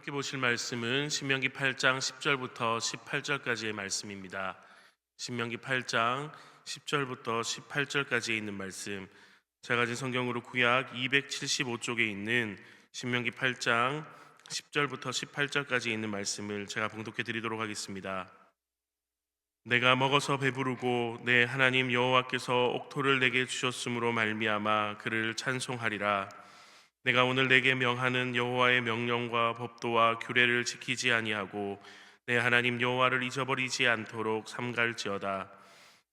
함께 보실 말씀은 신명기 8장 10절부터 18절까지의 말씀입니다. 신명기 8장 10절부터 18절까지에 있는 말씀, 제가 가진 성경으로 구약 275쪽에 있는 신명기 8장 10절부터 18절까지 있는 말씀을 제가 봉독해 드리도록 하겠습니다. 내가 먹어서 배부르고 내 하나님 여호와께서 옥토를 내게 주셨으므로 말미암아 그를 찬송하리라. 내가 오늘 내게 명하는 여호와의 명령과 법도와 규례를 지키지 아니하고 내 하나님 여호와를 잊어버리지 않도록 삼갈지어다.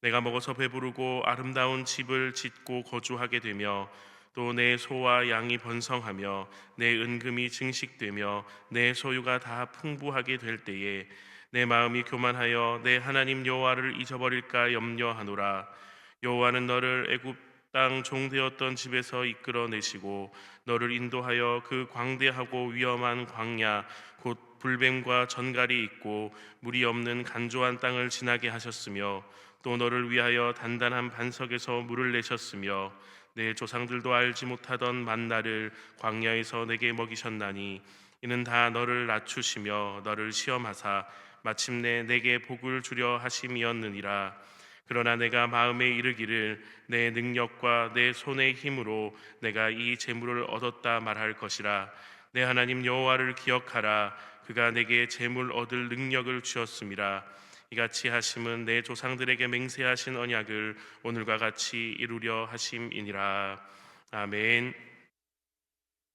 내가 먹어서 배부르고 아름다운 집을 짓고 거주하게 되며 또 내 소와 양이 번성하며 내 은금이 증식되며 내 소유가 다 풍부하게 될 때에 내 마음이 교만하여 내 하나님 여호와를 잊어버릴까 염려하노라. 여호와는 너를 애굽 땅 종되었던 집에서 이끌어내시고 너를 인도하여 그 광대하고 위험한 광야 곧 불뱀과 전갈이 있고 물이 없는 간조한 땅을 지나게 하셨으며 또 너를 위하여 단단한 반석에서 물을 내셨으며 내 조상들도 알지 못하던 만나를 광야에서 내게 먹이셨나니 이는 다 너를 낮추시며 너를 시험하사 마침내 내게 복을 주려 하심이었느니라. 그러나 내가 마음에 이르기를 내 능력과 내 손의 힘으로 내가 이 재물을 얻었다 말할 것이라. 내 하나님 여호와를 기억하라. 그가 내게 재물 얻을 능력을 주었음이라. 이같이 하심은 내 조상들에게 맹세하신 언약을 오늘과 같이 이루려 하심이니라. 아멘.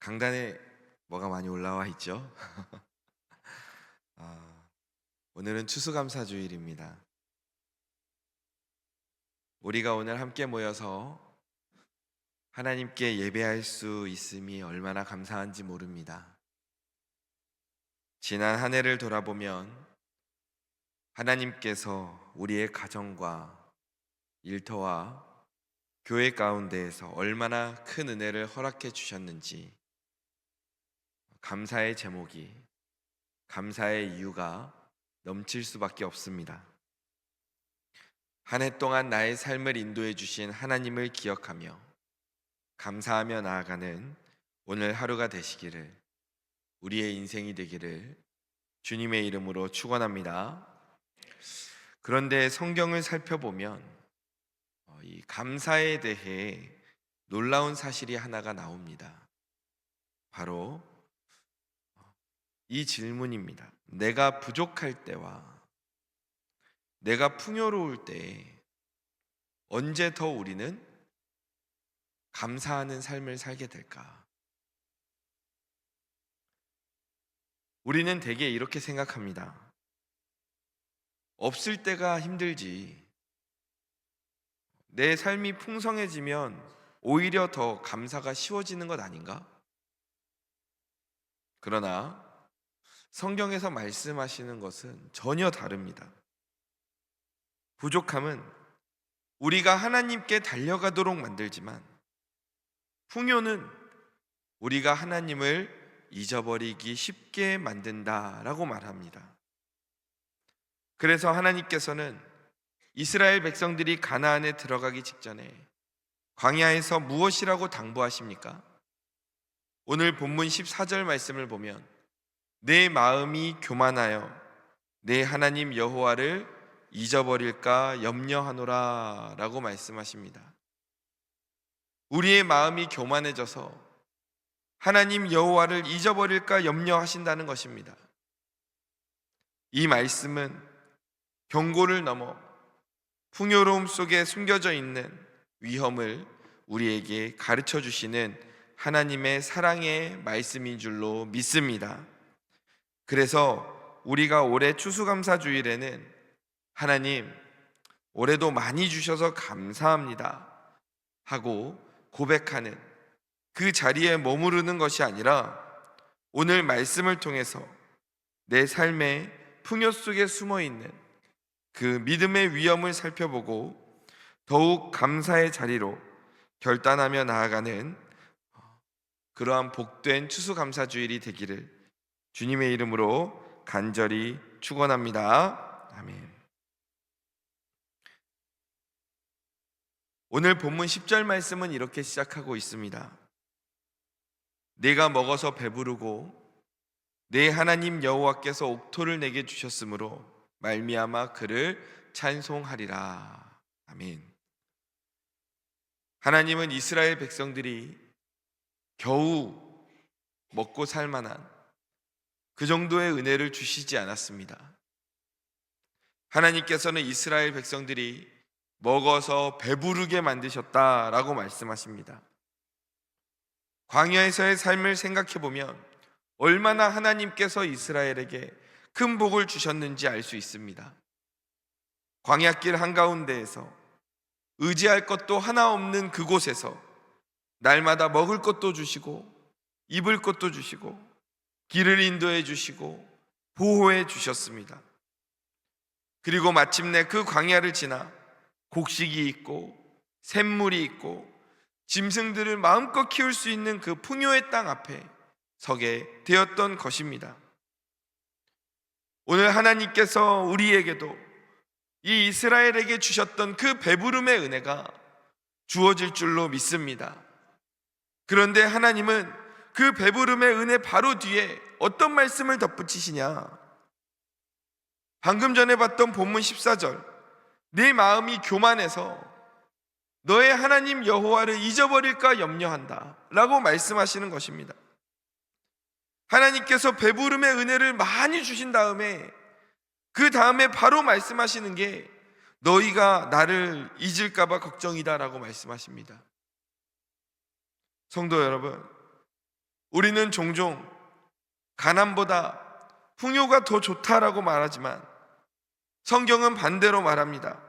강단에 뭐가 많이 올라와 있죠? 오늘은 추수감사주일입니다. 우리가 오늘 함께 모여서 하나님께 예배할 수 있음이 얼마나 감사한지 모릅니다. 지난 한 해를 돌아보면 하나님께서 우리의 가정과 일터와 교회 가운데에서 얼마나 큰 은혜를 허락해 주셨는지 감사의 제목이, 감사의 이유가 넘칠 수밖에 없습니다. 한 해 동안 나의 삶을 인도해 주신 하나님을 기억하며 감사하며 나아가는 오늘 하루가 되시기를, 우리의 인생이 되기를 주님의 이름으로 축원합니다. 그런데 성경을 살펴보면 이 감사에 대해 놀라운 사실이 하나가 나옵니다. 바로 이 질문입니다. 내가 부족할 때와 내가 풍요로울 때 언제 더 우리는 감사하는 삶을 살게 될까? 우리는 대개 이렇게 생각합니다. 없을 때가 힘들지, 내 삶이 풍성해지면 오히려 더 감사가 쉬워지는 것 아닌가? 그러나 성경에서 말씀하시는 것은 전혀 다릅니다. 부족함은 우리가 하나님께 달려가도록 만들지만 풍요는 우리가 하나님을 잊어버리기 쉽게 만든다라고 말합니다. 그래서 하나님께서는 이스라엘 백성들이 가나안에 들어가기 직전에 광야에서 무엇이라고 당부하십니까? 오늘 본문 14절 말씀을 보면 내 마음이 교만하여 내 하나님 여호와를 잊어버릴까 염려하노라 라고 말씀하십니다. 우리의 마음이 교만해져서 하나님 여호와를 잊어버릴까 염려하신다는 것입니다. 이 말씀은 경고를 넘어 풍요로움 속에 숨겨져 있는 위험을 우리에게 가르쳐 주시는 하나님의 사랑의 말씀인 줄로 믿습니다. 그래서 우리가 올해 추수감사주일에는 하나님, 올해도 많이 주셔서 감사합니다 하고 고백하는 그 자리에 머무르는 것이 아니라 오늘 말씀을 통해서 내 삶의 풍요 속에 숨어 있는 그 믿음의 위험을 살펴보고 더욱 감사의 자리로 결단하며 나아가는 그러한 복된 추수감사주일이 되기를 주님의 이름으로 간절히 축원합니다. 아멘. 오늘 본문 10절 말씀은 이렇게 시작하고 있습니다. 내가 먹어서 배부르고 내 하나님 여호와께서 옥토를 내게 주셨으므로 말미암아 그를 찬송하리라. 아멘. 하나님은 이스라엘 백성들이 겨우 먹고 살 만한 그 정도의 은혜를 주시지 않았습니다. 하나님께서는 이스라엘 백성들이 먹어서 배부르게 만드셨다라고 말씀하십니다. 광야에서의 삶을 생각해 보면 얼마나 하나님께서 이스라엘에게 큰 복을 주셨는지 알 수 있습니다. 광야길 한가운데에서 의지할 것도 하나 없는 그곳에서 날마다 먹을 것도 주시고 입을 것도 주시고 길을 인도해 주시고 보호해 주셨습니다. 그리고 마침내 그 광야를 지나 곡식이 있고 샘물이 있고 짐승들을 마음껏 키울 수 있는 그 풍요의 땅 앞에 서게 되었던 것입니다. 오늘 하나님께서 우리에게도 이 이스라엘에게 주셨던 그 배부름의 은혜가 주어질 줄로 믿습니다. 그런데 하나님은 그 배부름의 은혜 바로 뒤에 어떤 말씀을 덧붙이시냐? 방금 전에 봤던 본문 14절, 내 마음이 교만해서 너의 하나님 여호와를 잊어버릴까 염려한다 라고 말씀하시는 것입니다. 하나님께서 배부름의 은혜를 많이 주신 다음에 그 다음에 바로 말씀하시는 게 너희가 나를 잊을까 봐 걱정이다 라고 말씀하십니다. 성도 여러분, 우리는 종종 가난보다 풍요가 더 좋다라고 말하지만 성경은 반대로 말합니다.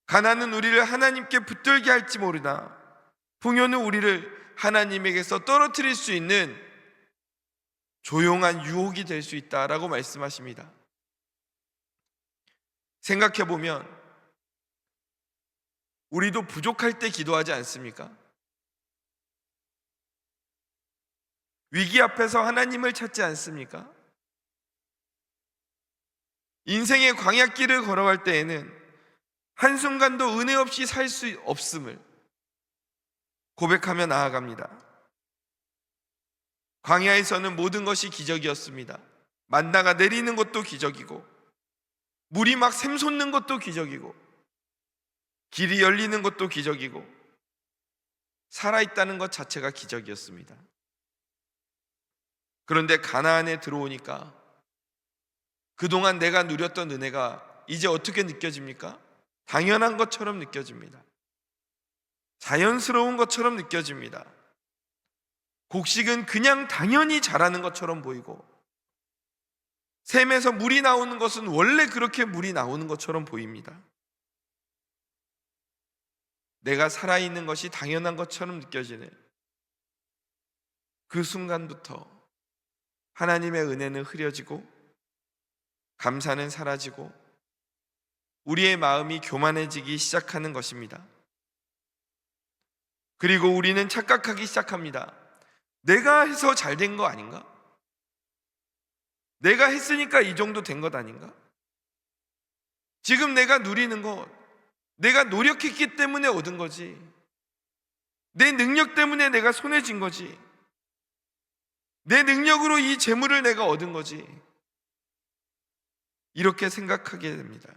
가난은 우리를 하나님께 붙들게 할지 모르나 풍요는 우리를 하나님에게서 떨어뜨릴 수 있는 조용한 유혹이 될 수 있다라고 말씀하십니다. 생각해보면 우리도 부족할 때 기도하지 않습니까? 위기 앞에서 하나님을 찾지 않습니까? 인생의 광야길을 걸어갈 때에는 한순간도 은혜 없이 살 수 없음을 고백하며 나아갑니다. 광야에서는 모든 것이 기적이었습니다. 만나가 내리는 것도 기적이고 물이 막 샘솟는 것도 기적이고 길이 열리는 것도 기적이고 살아있다는 것 자체가 기적이었습니다. 그런데 가나안에 들어오니까 그동안 내가 누렸던 은혜가 이제 어떻게 느껴집니까? 당연한 것처럼 느껴집니다. 자연스러운 것처럼 느껴집니다. 곡식은 그냥 당연히 자라는 것처럼 보이고 샘에서 물이 나오는 것은 원래 그렇게 물이 나오는 것처럼 보입니다. 내가 살아있는 것이 당연한 것처럼 느껴지는 그 순간부터 하나님의 은혜는 흐려지고 감사는 사라지고 우리의 마음이 교만해지기 시작하는 것입니다. 그리고 우리는 착각하기 시작합니다. 내가 해서 잘 된 거 아닌가? 내가 했으니까 이 정도 된 것 아닌가? 지금 내가 누리는 것, 내가 노력했기 때문에 얻은 거지. 내 능력 때문에 내가 손에 쥔 거지. 내 능력으로 이 재물을 내가 얻은 거지. 이렇게 생각하게 됩니다.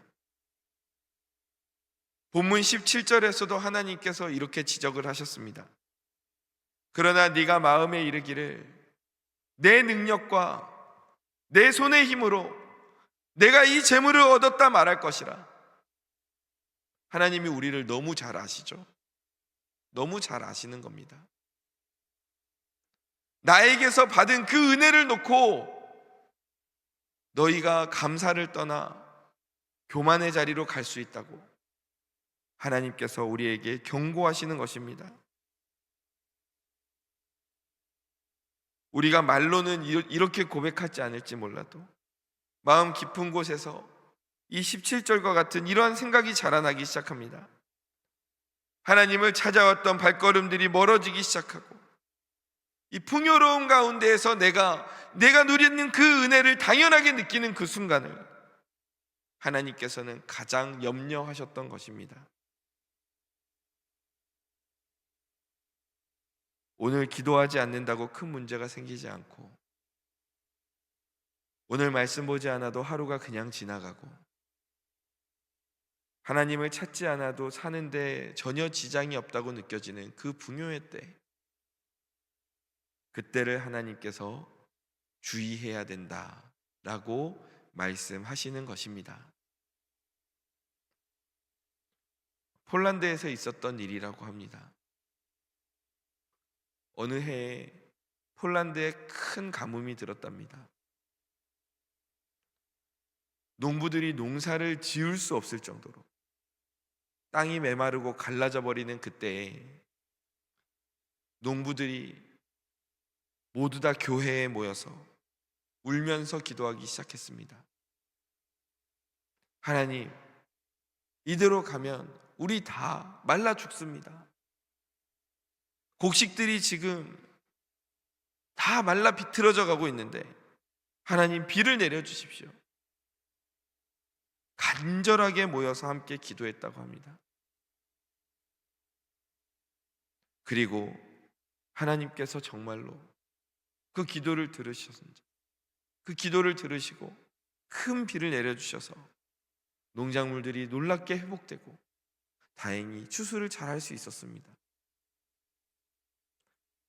본문 17절에서도 하나님께서 이렇게 지적을 하셨습니다. 그러나 네가 마음에 이르기를 내 능력과 내 손의 힘으로 내가 이 재물을 얻었다 말할 것이라. 하나님이 우리를 너무 잘 아시죠? 너무 잘 아시는 겁니다. 나에게서 받은 그 은혜를 놓고 너희가 감사를 떠나 교만의 자리로 갈 수 있다고 하나님께서 우리에게 경고하시는 것입니다. 우리가 말로는 이렇게 고백하지 않을지 몰라도 마음 깊은 곳에서 이 17절과 같은 이러한 생각이 자라나기 시작합니다. 하나님을 찾아왔던 발걸음들이 멀어지기 시작하고 이 풍요로운 가운데에서 내가 누리는 그 은혜를 당연하게 느끼는 그 순간을 하나님께서는 가장 염려하셨던 것입니다. 오늘 기도하지 않는다고 큰 문제가 생기지 않고 오늘 말씀 보지 않아도 하루가 그냥 지나가고 하나님을 찾지 않아도 사는데 전혀 지장이 없다고 느껴지는 그 풍요의 때, 그때를 하나님께서 주의해야 된다라고 말씀하시는 것입니다. 폴란드에서 있었던 일이라고 합니다. 어느 해에 폴란드에 큰 가뭄이 들었답니다. 농부들이 농사를 지을 수 없을 정도로 땅이 메마르고 갈라져 버리는 그때에 농부들이 모두 다 교회에 모여서 울면서 기도하기 시작했습니다. 하나님, 이대로 가면 우리 다 말라 죽습니다. 곡식들이 지금 다 말라 비틀어져 가고 있는데 하나님, 비를 내려주십시오. 간절하게 모여서 함께 기도했다고 합니다. 그리고 하나님께서 정말로 그 기도를 들으셨는지, 그 기도를 들으시고 큰 비를 내려주셔서 농작물들이 놀랍게 회복되고 다행히 추수를 잘할 수 있었습니다.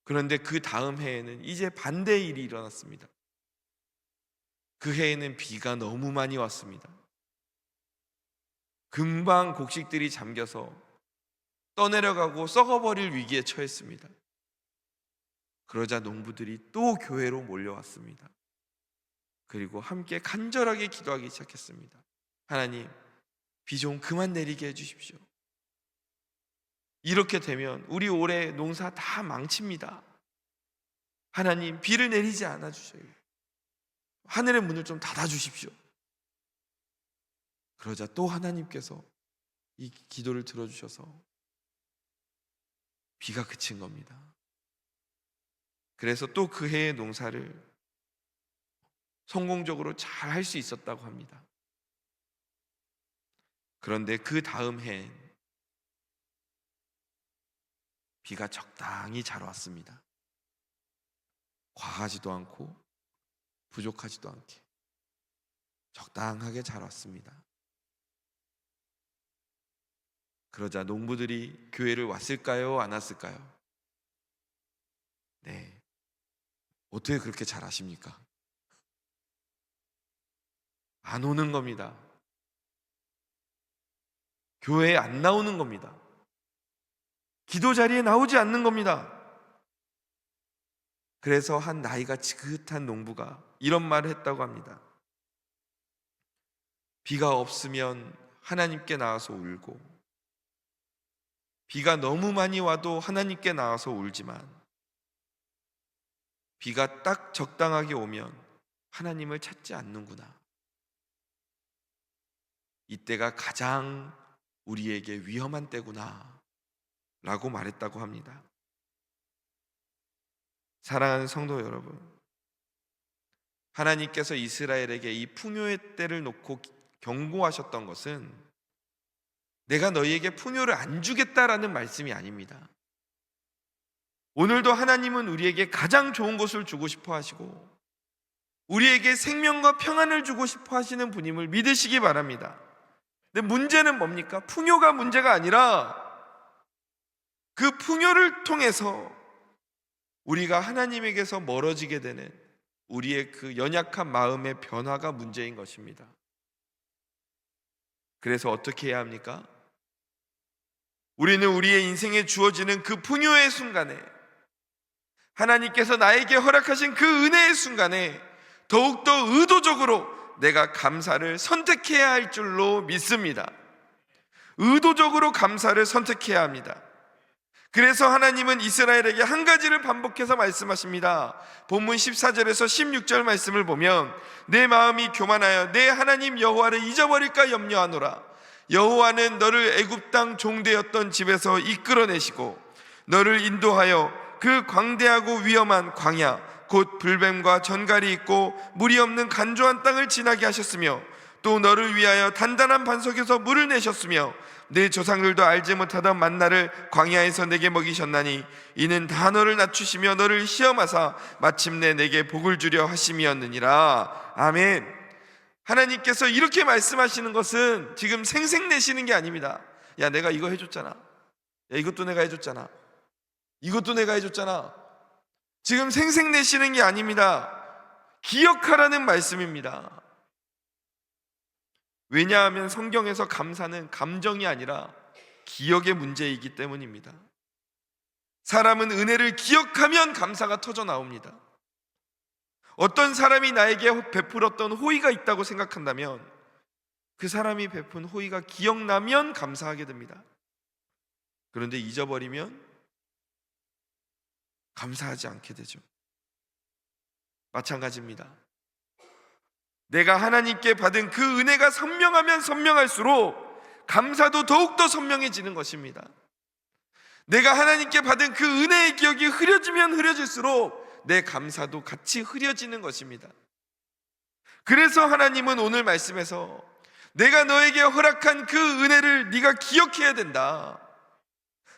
그런데 그 다음 해에는 이제 반대의 일이 일어났습니다. 그 해에는 비가 너무 많이 왔습니다. 금방 곡식들이 잠겨서 떠내려가고 썩어버릴 위기에 처했습니다. 그러자 농부들이 또 교회로 몰려왔습니다. 그리고 함께 간절하게 기도하기 시작했습니다. 하나님, 비 좀 그만 내리게 해주십시오. 이렇게 되면 우리 올해 농사 다 망칩니다. 하나님, 비를 내리지 않아 주셔요. 하늘의 문을 좀 닫아 주십시오. 그러자 또 하나님께서 이 기도를 들어주셔서 비가 그친 겁니다. 그래서 또 그 해의 농사를 성공적으로 잘 할 수 있었다고 합니다. 그런데 그 다음 해엔 비가 적당히 잘 왔습니다. 과하지도 않고 부족하지도 않게 적당하게 잘 왔습니다. 그러자 농부들이 교회를 왔을까요? 안 왔을까요? 네. 어떻게 그렇게 잘 아십니까? 안 오는 겁니다. 교회에 안 나오는 겁니다. 기도 자리에 나오지 않는 겁니다. 그래서 한 나이가 지긋한 농부가 이런 말을 했다고 합니다. 비가 없으면 하나님께 나와서 울고, 비가 너무 많이 와도 하나님께 나와서 울지만 비가 딱 적당하게 오면 하나님을 찾지 않는구나. 이때가 가장 우리에게 위험한 때구나 라고 말했다고 합니다. 사랑하는 성도 여러분, 하나님께서 이스라엘에게 이 풍요의 때를 놓고 경고하셨던 것은 내가 너희에게 풍요를 안 주겠다라는 말씀이 아닙니다. 오늘도 하나님은 우리에게 가장 좋은 것을 주고 싶어 하시고 우리에게 생명과 평안을 주고 싶어 하시는 분임을 믿으시기 바랍니다. 근데 문제는 뭡니까? 풍요가 문제가 아니라 그 풍요를 통해서 우리가 하나님에게서 멀어지게 되는 우리의 그 연약한 마음의 변화가 문제인 것입니다. 그래서 어떻게 해야 합니까? 우리는 우리의 인생에 주어지는 그 풍요의 순간에, 하나님께서 나에게 허락하신 그 은혜의 순간에 더욱더 의도적으로 내가 감사를 선택해야 할 줄로 믿습니다. 의도적으로 감사를 선택해야 합니다. 그래서 하나님은 이스라엘에게 한 가지를 반복해서 말씀하십니다. 본문 14절에서 16절 말씀을 보면 내 마음이 교만하여 내 하나님 여호와를 잊어버릴까 염려하노라. 여호와는 너를 애굽 땅 종되었던 집에서 이끌어내시고 너를 인도하여 그 광대하고 위험한 광야 곧 불뱀과 전갈이 있고 물이 없는 간조한 땅을 지나게 하셨으며 또 너를 위하여 단단한 반석에서 물을 내셨으며 내 조상들도 알지 못하던 만나를 광야에서 내게 먹이셨나니 이는 다 너를 낮추시며 너를 시험하사 마침내 내게 복을 주려 하심이었느니라. 아멘. 하나님께서 이렇게 말씀하시는 것은 지금 생색내시는 게 아닙니다. 야, 내가 이거 해줬잖아. 야, 이것도 내가 해줬잖아. 이것도 내가 해줬잖아. 지금 생색내시는 게 아닙니다. 기억하라는 말씀입니다. 왜냐하면 성경에서 감사는 감정이 아니라 기억의 문제이기 때문입니다. 사람은 은혜를 기억하면 감사가 터져 나옵니다. 어떤 사람이 나에게 베풀었던 호의가 있다고 생각한다면 그 사람이 베푼 호의가 기억나면 감사하게 됩니다. 그런데 잊어버리면 감사하지 않게 되죠. 마찬가지입니다. 내가 하나님께 받은 그 은혜가 선명하면 선명할수록 감사도 더욱더 선명해지는 것입니다. 내가 하나님께 받은 그 은혜의 기억이 흐려지면 흐려질수록 내 감사도 같이 흐려지는 것입니다. 그래서 하나님은 오늘 말씀에서 내가 너에게 허락한 그 은혜를 네가 기억해야 된다.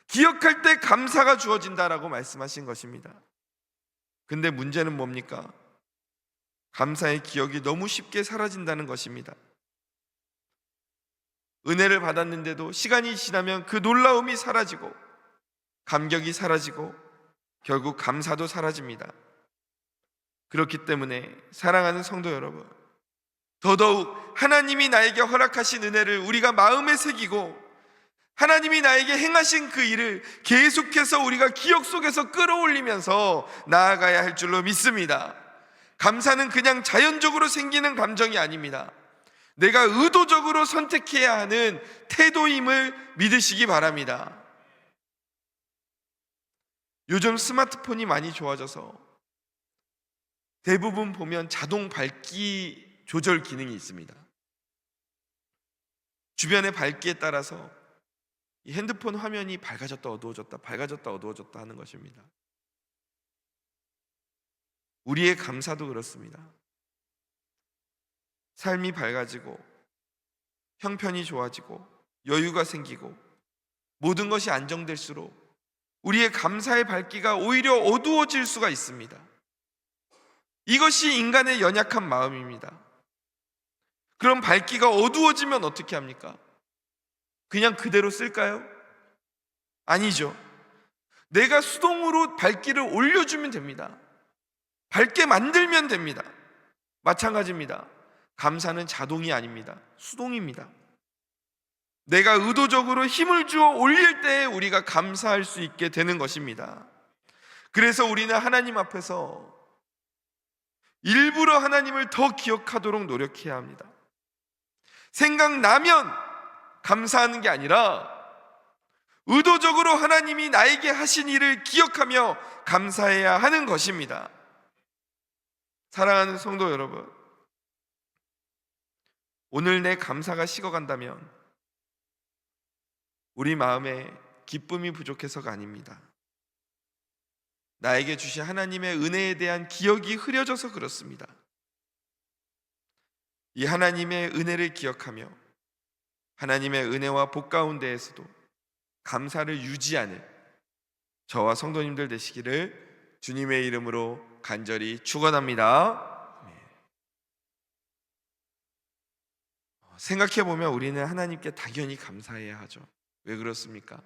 기억할 때 감사가 주어진다라고 말씀하신 것입니다. 근데 문제는 뭡니까? 감사의 기억이 너무 쉽게 사라진다는 것입니다. 은혜를 받았는데도 시간이 지나면 그 놀라움이 사라지고 감격이 사라지고 결국 감사도 사라집니다. 그렇기 때문에 사랑하는 성도 여러분, 더더욱 하나님이 나에게 허락하신 은혜를 우리가 마음에 새기고 하나님이 나에게 행하신 그 일을 계속해서 우리가 기억 속에서 끌어올리면서 나아가야 할 줄로 믿습니다. 감사는 그냥 자연적으로 생기는 감정이 아닙니다. 내가 의도적으로 선택해야 하는 태도임을 믿으시기 바랍니다. 요즘 스마트폰이 많이 좋아져서 대부분 보면 자동 밝기 조절 기능이 있습니다. 주변의 밝기에 따라서 이 핸드폰 화면이 밝아졌다 어두워졌다 밝아졌다 어두워졌다 하는 것입니다. 우리의 감사도 그렇습니다. 삶이 밝아지고 형편이 좋아지고 여유가 생기고 모든 것이 안정될수록 우리의 감사의 밝기가 오히려 어두워질 수가 있습니다. 이것이 인간의 연약한 마음입니다. 그럼 밝기가 어두워지면 어떻게 합니까? 그냥 그대로 쓸까요? 아니죠. 내가 수동으로 밝기를 올려주면 됩니다. 밝게 만들면 됩니다. 마찬가지입니다. 감사는 자동이 아닙니다. 수동입니다. 내가 의도적으로 힘을 주어 올릴 때 우리가 감사할 수 있게 되는 것입니다. 그래서 우리는 하나님 앞에서 일부러 하나님을 더 기억하도록 노력해야 합니다. 생각나면 감사하는 게 아니라 의도적으로 하나님이 나에게 하신 일을 기억하며 감사해야 하는 것입니다. 사랑하는 성도 여러분, 오늘 내 감사가 식어간다면 우리 마음에 기쁨이 부족해서가 아닙니다. 나에게 주신 하나님의 은혜에 대한 기억이 흐려져서 그렇습니다. 이 하나님의 은혜를 기억하며 하나님의 은혜와 복 가운데에서도 감사를 유지하는 저와 성도님들 되시기를 주님의 이름으로 간절히 축원합니다. 생각해보면 우리는 하나님께 당연히 감사해야 하죠. 왜 그렇습니까?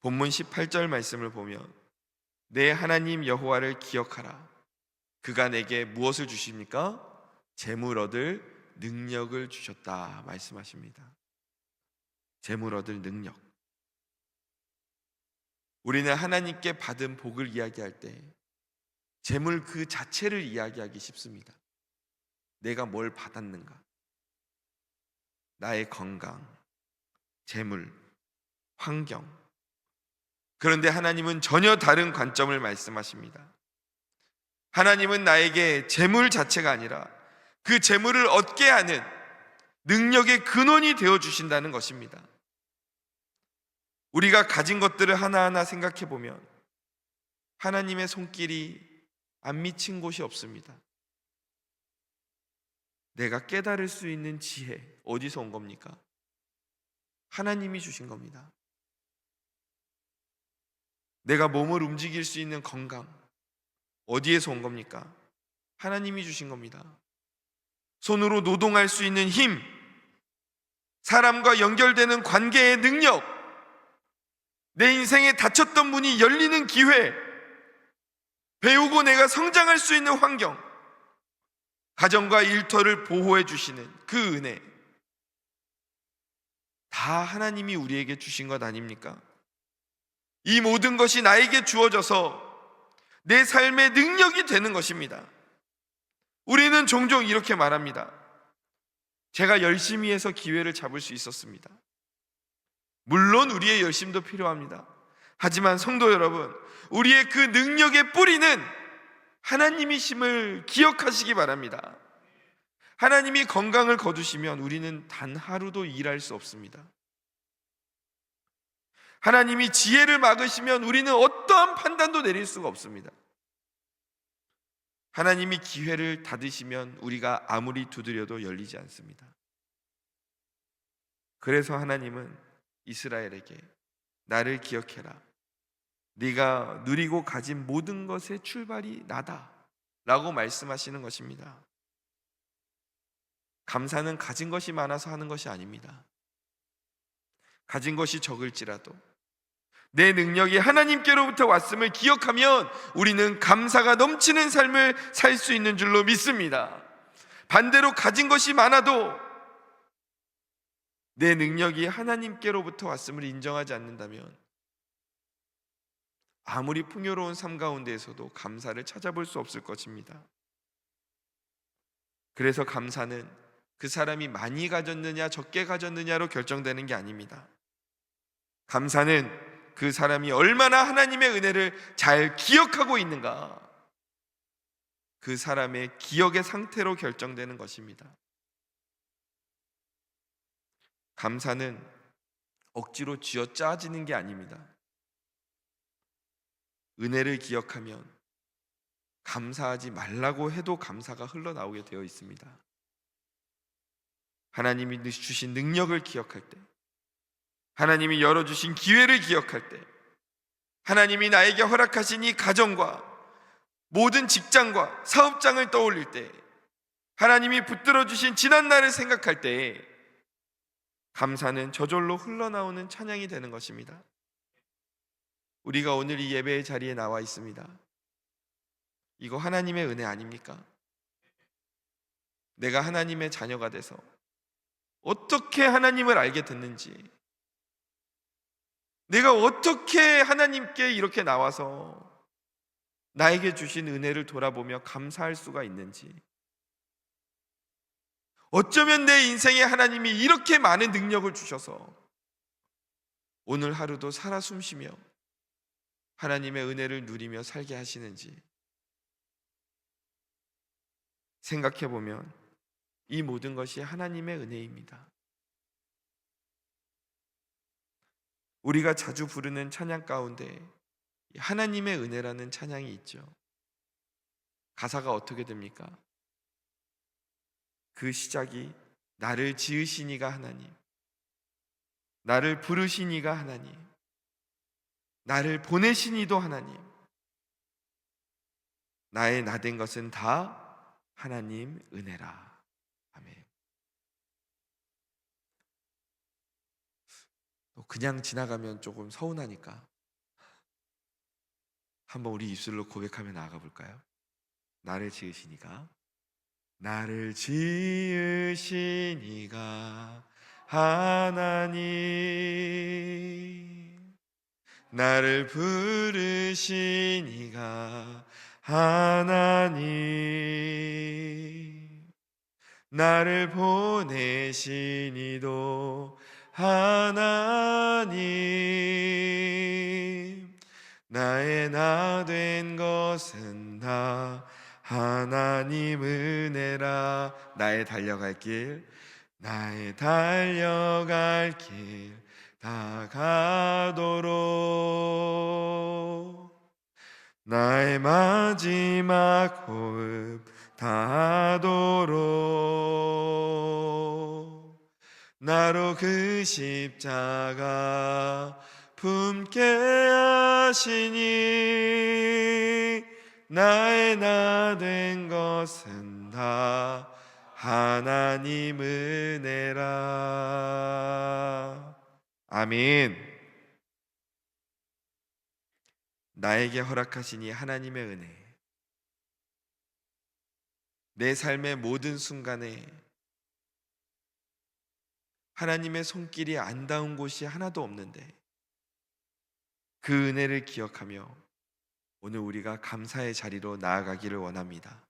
본문 18절 말씀을 보면 내 하나님 여호와를 기억하라. 그가 내게 무엇을 주십니까? 재물 얻을 능력을 주셨다 말씀하십니다. 재물 얻을 능력. 우리는 하나님께 받은 복을 이야기할 때 재물 그 자체를 이야기하기 쉽습니다. 내가 뭘 받았는가? 나의 건강, 재물, 환경. 그런데 하나님은 전혀 다른 관점을 말씀하십니다. 하나님은 나에게 재물 자체가 아니라 그 재물을 얻게 하는 능력의 근원이 되어 주신다는 것입니다. 우리가 가진 것들을 하나하나 생각해 보면 하나님의 손길이 안 미친 곳이 없습니다. 내가 깨달을 수 있는 지혜 어디서 온 겁니까? 하나님이 주신 겁니다. 내가 몸을 움직일 수 있는 건강 어디에서 온 겁니까? 하나님이 주신 겁니다. 손으로 노동할 수 있는 힘, 사람과 연결되는 관계의 능력, 내 인생에 닫혔던 문이 열리는 기회, 배우고 내가 성장할 수 있는 환경, 가정과 일터를 보호해 주시는 그 은혜, 다 하나님이 우리에게 주신 것 아닙니까? 이 모든 것이 나에게 주어져서 내 삶의 능력이 되는 것입니다. 우리는 종종 이렇게 말합니다. 제가 열심히 해서 기회를 잡을 수 있었습니다. 물론 우리의 열심도 필요합니다. 하지만 성도 여러분, 우리의 그 능력의 뿌리는 하나님이심을 기억하시기 바랍니다. 하나님이 건강을 거두시면 우리는 단 하루도 일할 수 없습니다. 하나님이 지혜를 막으시면 우리는 어떠한 판단도 내릴 수가 없습니다. 하나님이 기회를 닫으시면 우리가 아무리 두드려도 열리지 않습니다. 그래서 하나님은 이스라엘에게 나를 기억해라. 네가 누리고 가진 모든 것의 출발이 나다 라고 말씀하시는 것입니다. 감사는 가진 것이 많아서 하는 것이 아닙니다. 가진 것이 적을지라도 내 능력이 하나님께로부터 왔음을 기억하면 우리는 감사가 넘치는 삶을 살 수 있는 줄로 믿습니다. 반대로 가진 것이 많아도 내 능력이 하나님께로부터 왔음을 인정하지 않는다면 아무리 풍요로운 삶 가운데에서도 감사를 찾아볼 수 없을 것입니다. 그래서 감사는 그 사람이 많이 가졌느냐 적게 가졌느냐로 결정되는 게 아닙니다. 감사는 그 사람이 얼마나 하나님의 은혜를 잘 기억하고 있는가, 그 사람의 기억의 상태로 결정되는 것입니다. 감사는 억지로 쥐어짜지는 게 아닙니다. 은혜를 기억하면 감사하지 말라고 해도 감사가 흘러나오게 되어 있습니다. 하나님이 주신 능력을 기억할 때, 하나님이 열어주신 기회를 기억할 때, 하나님이 나에게 허락하신 이 가정과 모든 직장과 사업장을 떠올릴 때, 하나님이 붙들어 주신 지난날을 생각할 때 감사는 저절로 흘러나오는 찬양이 되는 것입니다. 우리가 오늘 이 예배의 자리에 나와 있습니다. 이거 하나님의 은혜 아닙니까? 내가 하나님의 자녀가 돼서 어떻게 하나님을 알게 됐는지, 내가 어떻게 하나님께 이렇게 나와서 나에게 주신 은혜를 돌아보며 감사할 수가 있는지, 어쩌면 내 인생에 하나님이 이렇게 많은 능력을 주셔서 오늘 하루도 살아 숨쉬며 하나님의 은혜를 누리며 살게 하시는지 생각해 보면 이 모든 것이 하나님의 은혜입니다. 우리가 자주 부르는 찬양 가운데 하나님의 은혜라는 찬양이 있죠. 가사가 어떻게 됩니까? 그 시작이 나를 지으신 이가 하나님, 나를 부르신 이가 하나님, 나를 보내신 이도 하나님, 나의 나된 것은 다 하나님 은혜라. 아멘. 그냥 지나가면 조금 서운하니까 한번 우리 입술로 고백하며 나아가 볼까요? 나를 지으신 이가, 나를 지으신 이가 하나님, 나를 부르신 이가 하나님, 나를 보내신 이도 하나님, 나의 나 된 것은 다 하나님 은혜라. 나의 달려갈 길, 나의 달려갈 길 다 가도록, 나의 마지막 호흡 다하도록 나로 그 십자가 품게 하시니 나의 나 된 것은 다 하나님 은혜라. 아멘. 나에게 허락하시니 하나님의 은혜, 내 삶의 모든 순간에 하나님의 손길이 안 닿은 곳이 하나도 없는데 그 은혜를 기억하며 오늘 우리가 감사의 자리로 나아가기를 원합니다.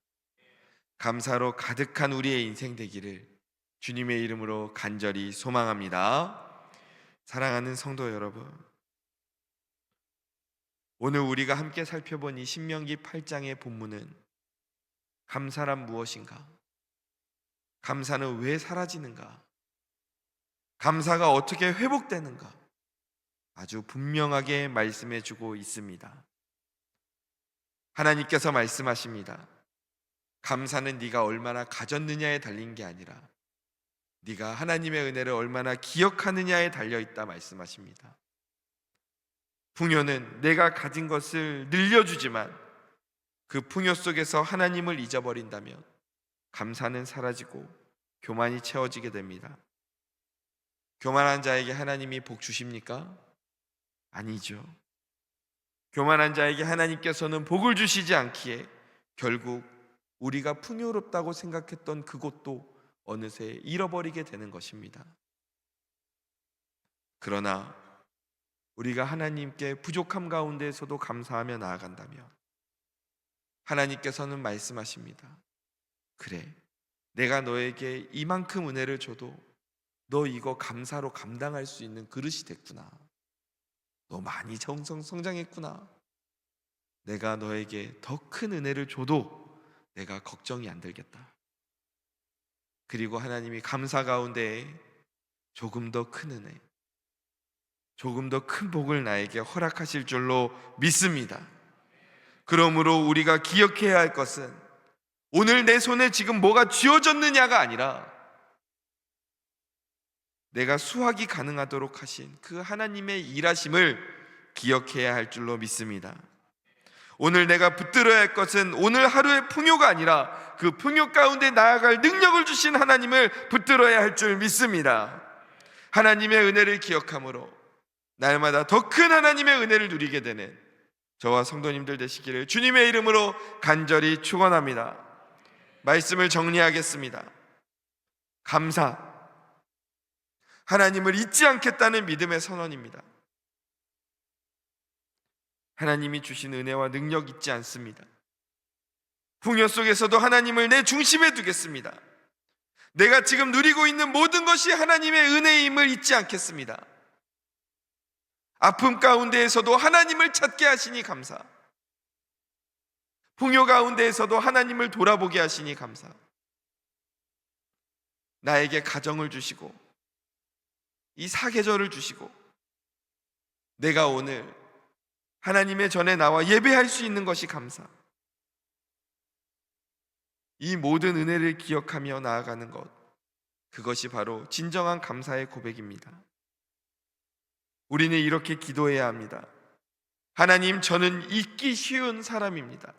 감사로 가득한 우리의 인생 되기를 주님의 이름으로 간절히 소망합니다. 사랑하는 성도 여러분, 오늘 우리가 함께 살펴본 이 신명기 8장의 본문은 감사란 무엇인가? 감사는 왜 사라지는가? 감사가 어떻게 회복되는가? 아주 분명하게 말씀해 주고 있습니다. 하나님께서 말씀하십니다. 감사는 네가 얼마나 가졌느냐에 달린 게 아니라 네가 하나님의 은혜를 얼마나 기억하느냐에 달려있다 말씀하십니다. 풍요는 내가 가진 것을 늘려주지만 그 풍요 속에서 하나님을 잊어버린다면 감사는 사라지고 교만이 채워지게 됩니다. 교만한 자에게 하나님이 복 주십니까? 아니죠. 교만한 자에게 하나님께서는 복을 주시지 않기에 결국 우리가 풍요롭다고 생각했던 그곳도 어느새 잃어버리게 되는 것입니다. 그러나 우리가 하나님께 부족함 가운데에서도 감사하며 나아간다면 하나님께서는 말씀하십니다. 그래, 내가 너에게 이만큼 은혜를 줘도 너 이거 감사로 감당할 수 있는 그릇이 됐구나. 너 많이 성장했구나. 내가 너에게 더 큰 은혜를 줘도 내가 걱정이 안 들겠다. 그리고 하나님이 감사 가운데 조금 더 큰 은혜, 조금 더 큰 복을 나에게 허락하실 줄로 믿습니다. 그러므로 우리가 기억해야 할 것은 오늘 내 손에 지금 뭐가 쥐어졌느냐가 아니라 내가 수확이 가능하도록 하신 그 하나님의 일하심을 기억해야 할 줄로 믿습니다. 오늘 내가 붙들어야 할 것은 오늘 하루의 풍요가 아니라 그 풍요 가운데 나아갈 능력을 주신 하나님을 붙들어야 할 줄 믿습니다. 하나님의 은혜를 기억함으로 날마다 더 큰 하나님의 은혜를 누리게 되는 저와 성도님들 되시기를 주님의 이름으로 간절히 축원합니다. 말씀을 정리하겠습니다. 감사, 하나님을 잊지 않겠다는 믿음의 선언입니다. 하나님이 주신 은혜와 능력 잊지 않습니다. 풍요 속에서도 하나님을 내 중심에 두겠습니다. 내가 지금 누리고 있는 모든 것이 하나님의 은혜임을 잊지 않겠습니다. 아픔 가운데에서도 하나님을 찾게 하시니 감사. 풍요 가운데에서도 하나님을 돌아보게 하시니 감사. 나에게 가정을 주시고 이 사계절을 주시고 내가 오늘 하나님의 전에 나와 예배할 수 있는 것이 감사. 이 모든 은혜를 기억하며 나아가는 것, 그것이 바로 진정한 감사의 고백입니다. 우리는 이렇게 기도해야 합니다. 하나님, 저는 잊기 쉬운 사람입니다.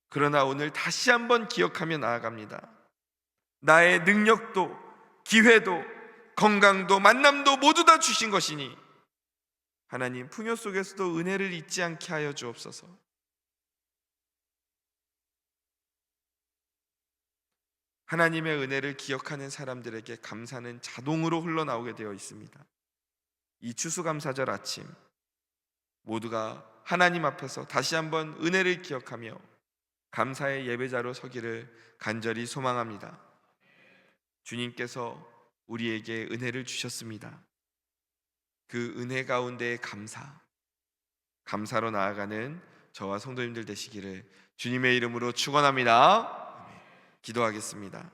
그러나 오늘 다시 한번 기억하며 나아갑니다. 나의 능력도 기회도 건강도 만남도 모두 다 주신 것이니 하나님, 풍요 속에서도 은혜를 잊지 않게 하여 주옵소서. 하나님의 은혜를 기억하는 사람들에게 감사는 자동으로 흘러나오게 되어 있습니다. 이 추수감사절 아침 모두가 하나님 앞에서 다시 한번 은혜를 기억하며 감사의 예배자로 서기를 간절히 소망합니다. 주님께서 우리에게 은혜를 주셨습니다. 그 은혜 가운데의 감사로 나아가는 저와 성도님들 되시기를 주님의 이름으로 축원합니다. 기도하겠습니다.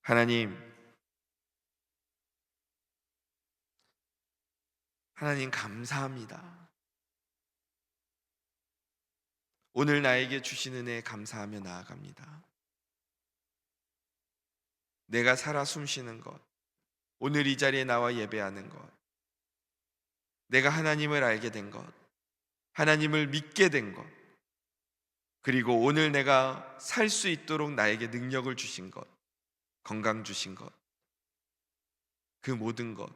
하나님 감사합니다. 오늘 나에게 주신 은혜에 감사하며 나아갑니다. 내가 살아 숨쉬는 것, 오늘 이 자리에 나와 예배하는 것, 내가 하나님을 알게 된 것, 하나님을 믿게 된 것, 그리고 오늘 내가 살 수 있도록 나에게 능력을 주신 것, 건강 주신 것, 그 모든 것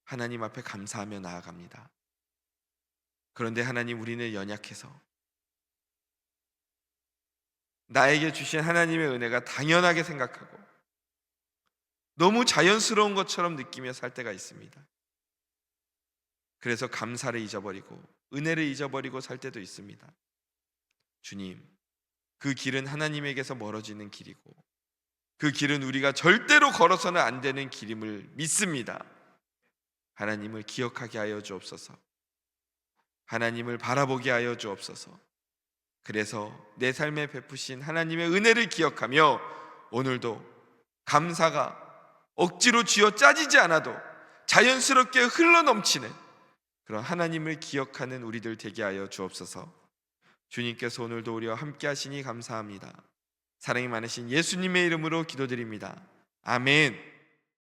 하나님 앞에 감사하며 나아갑니다. 그런데 하나님, 우리는 연약해서 나에게 주신 하나님의 은혜가 당연하게 생각하고 너무 자연스러운 것처럼 느끼며 살 때가 있습니다. 그래서 감사를 잊어버리고 은혜를 잊어버리고 살 때도 있습니다. 주님, 그 길은 하나님에게서 멀어지는 길이고 그 길은 우리가 절대로 걸어서는 안 되는 길임을 믿습니다. 하나님을 기억하게 하여 주옵소서. 하나님을 바라보게 하여 주옵소서. 그래서 내 삶에 베푸신 하나님의 은혜를 기억하며 오늘도 감사가 억지로 쥐어 짜지지 않아도 자연스럽게 흘러넘치는 그런 하나님을 기억하는 우리들 되게 하여 주옵소서. 주님께서 오늘도 우리와 함께 하시니 감사합니다. 사랑이 많으신 예수님의 이름으로 기도드립니다. 아멘.